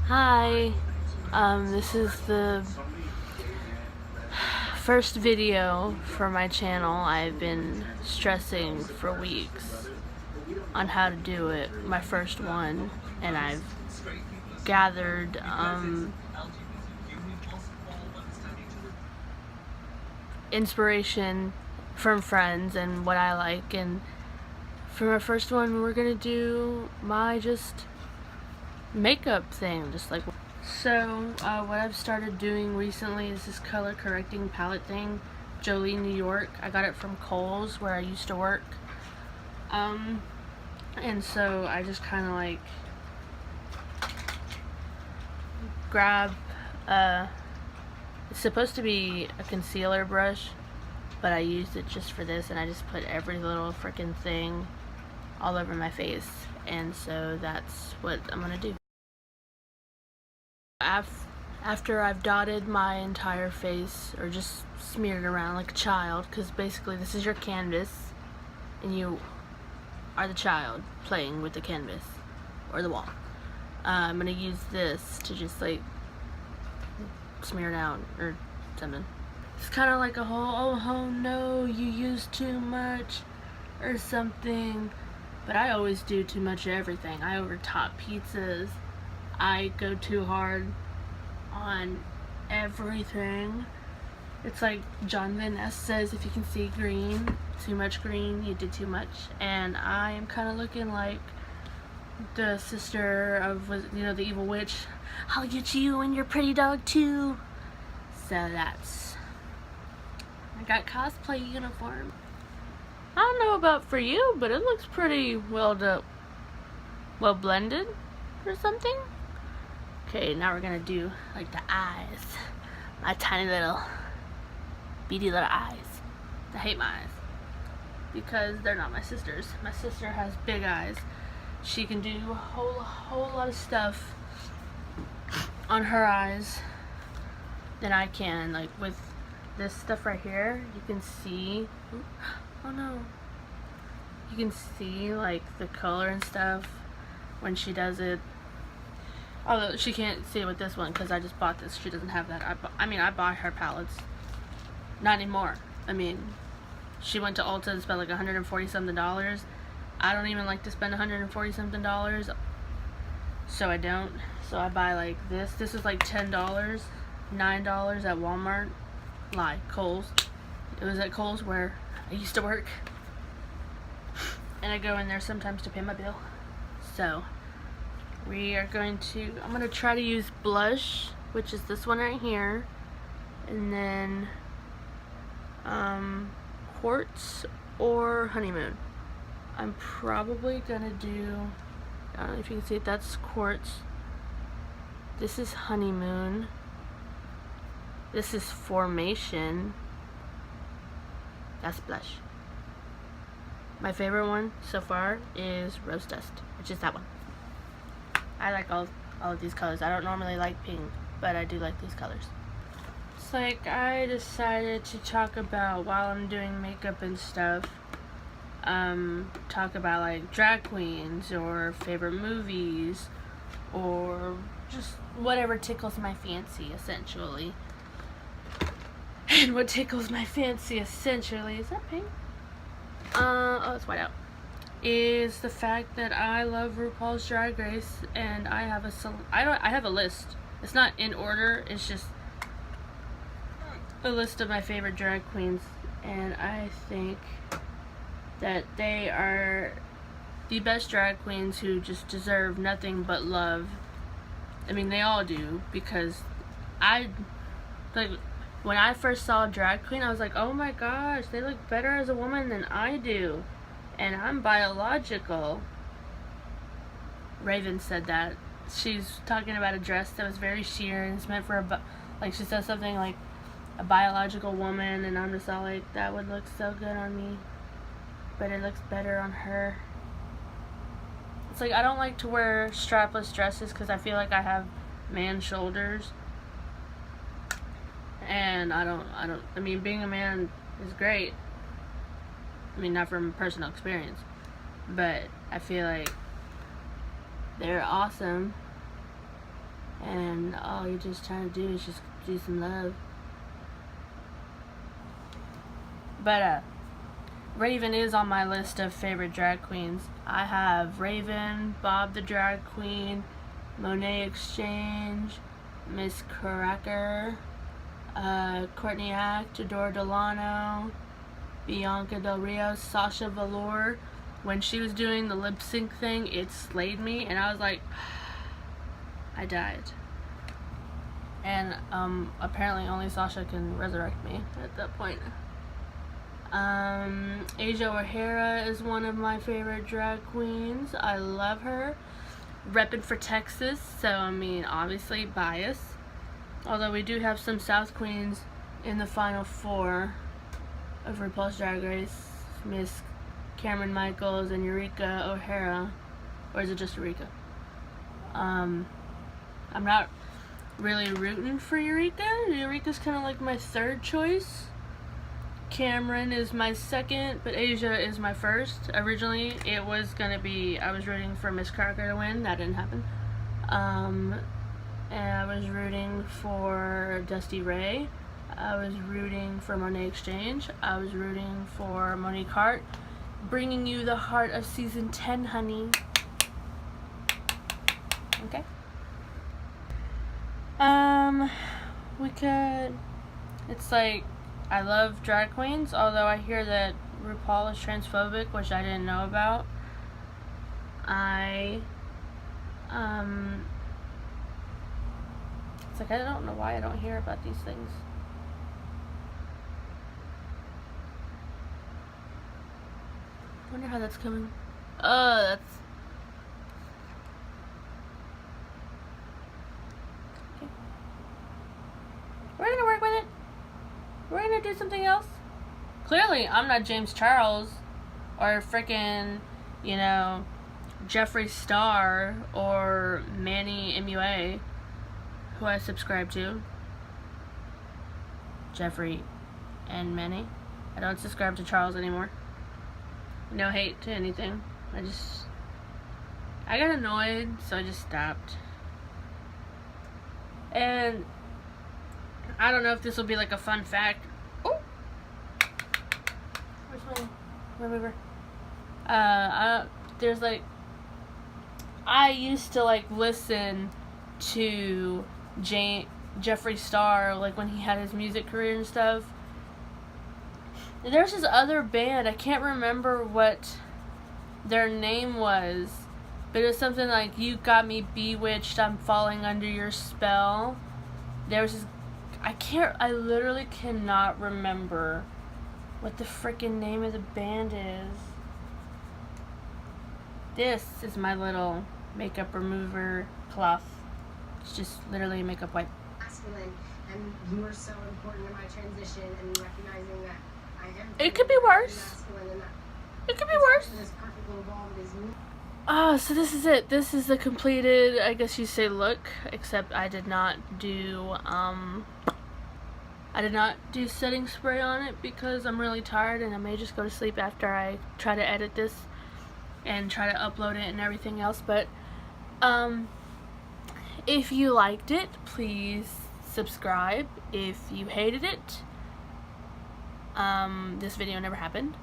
Hi, this is the first video for my channel. I've been stressing for weeks on how to do it, my first one, and I've gathered inspiration from friends and what I like, and for my first one we're gonna do my just makeup thing, just like so. What I've started doing recently is this color correcting palette thing, Jolie, New York. I got it from Kohl's where I used to work, and so I just kind of like grab it's supposed to be a concealer brush, but I used it just for this, and I just put every little freaking thing all over my face, and so that's what I'm gonna do. After I've dotted my entire face, or just smeared around like a child, because basically this is your canvas and you are the child playing with the canvas or the wall. I'm gonna use this to just like smear down or something. It's kind of like a whole, oh no, you used too much or something, but I always do too much of everything. I overtop pizzas. I go too hard on everything. It's like John Van Ness says, if you can see green, too much green, you did too much. And I am kind of looking like the sister of, the evil witch. I'll get you and your pretty dog too. So that's, I got cosplay uniform. I don't know about for you, but it looks pretty well blended or something. Okay, now we're gonna do like the eyes. My tiny little beady little eyes. I hate my eyes because they're not my sister's. My sister has big eyes. She can do a whole lot of stuff on her eyes than I can. Like with this stuff right here, you can see, oh no, you can see like the color and stuff when she does it. Although she can't see it with this one because I just bought this. She doesn't have that. I bought her palettes. Not anymore. I mean, she went to Ulta and spent like $140 something. I don't even like to spend $140 something, so I don't. So I buy like this. This is like $10, $9 at Walmart. Lie, Kohl's. It was at Kohl's where I used to work, and I go in there sometimes to pay my bill. So we are going to, I'm going to try to use blush, which is this one right here, and then quartz or honeymoon. I'm probably going to do, I don't know if you can see it, that's quartz. This is honeymoon. This is formation. That's blush. My favorite one so far is rose dust, which is that one. I like all of these colors. I don't normally like pink, but I do like these colors. It's like I decided to talk about, while I'm doing makeup and stuff, talk about like drag queens or favorite movies or just whatever tickles my fancy, essentially. And what tickles my fancy, essentially, is that pink? Oh, it's white out. Is the fact that I love RuPaul's Drag Race, and I have a list. It's not in order. It's just a list of my favorite drag queens, and I think that they are the best drag queens who just deserve nothing but love. I mean, they all do, because when I first saw a drag queen, I was like, oh my gosh, they look better as a woman than I do. And I'm biological. Raven said that. She's talking about a dress that was very sheer and it's meant for like she said something like a biological woman, and I'm just all like, that would look so good on me, but it looks better on her. It's like I don't like to wear strapless dresses because I feel like I have man shoulders, and I mean, being a man is great. I mean, not from personal experience, but I feel like they're awesome, and all you're just trying to do is just do some love. But Raven is on my list of favorite drag queens. I have Raven, Bob the Drag Queen, Monet X Change, Miss Cracker, Courtney Act, Adore Delano, Bianca Del Rio, Sasha Velour. When she was doing the lip sync thing, it slayed me, and I was like, I died. And apparently only Sasha can resurrect me at that point. Asia O'Hara is one of my favorite drag queens. I love her. Repping for Texas, so I mean, obviously biased. Although we do have some South queens in the final 4 of RuPaul's Drag Race. Miss Cameron Michaels and Eureka O'Hara. Or is it just Eureka? I'm not really rooting for Eureka. Eureka's kind of like my 3rd choice. Cameron is my 2nd, but Asia is my 1st. Originally, it was gonna be, I was rooting for Miss Cracker to win. That didn't happen. And I was rooting for Dusty Ray. I was rooting for Monet X Change. I was rooting for Monique Hart. Bringing you the heart of season 10, honey. Okay. We could, it's like, I love drag queens, although I hear that RuPaul is transphobic, which I didn't know about. It's like, I don't know why I don't hear about these things. I wonder how that's coming. That's... Okay. We're gonna work with it. We're gonna do something else. Clearly, I'm not James Charles or frickin', you know, Jeffree Star or Manny MUA, who I subscribe to. Jeffree and Manny. I don't subscribe to Charles anymore. No hate to anything. I got annoyed, so I just stopped. And I don't know if this will be like a fun fact. Oh, where's my river? There's like, I used to like listen to Jeffree Star, like when he had his music career and stuff. There's this other band, I can't remember what their name was, but it was something like, You Got Me Bewitched, I'm Falling Under Your Spell. There was this, I literally cannot remember what the freaking name of the band is. This is my little makeup remover cloth. It's just literally a makeup wipe. Masculine, and you were so important in my transition, and recognizing that I am. It could be worse. It could be worse. So this is it. This is the completed, I guess you say, look. Except I did not do setting spray on it because I'm really tired, and I may just go to sleep after I try to edit this and try to upload it and everything else. But if you liked it, please subscribe. If you hated it, this video never happened.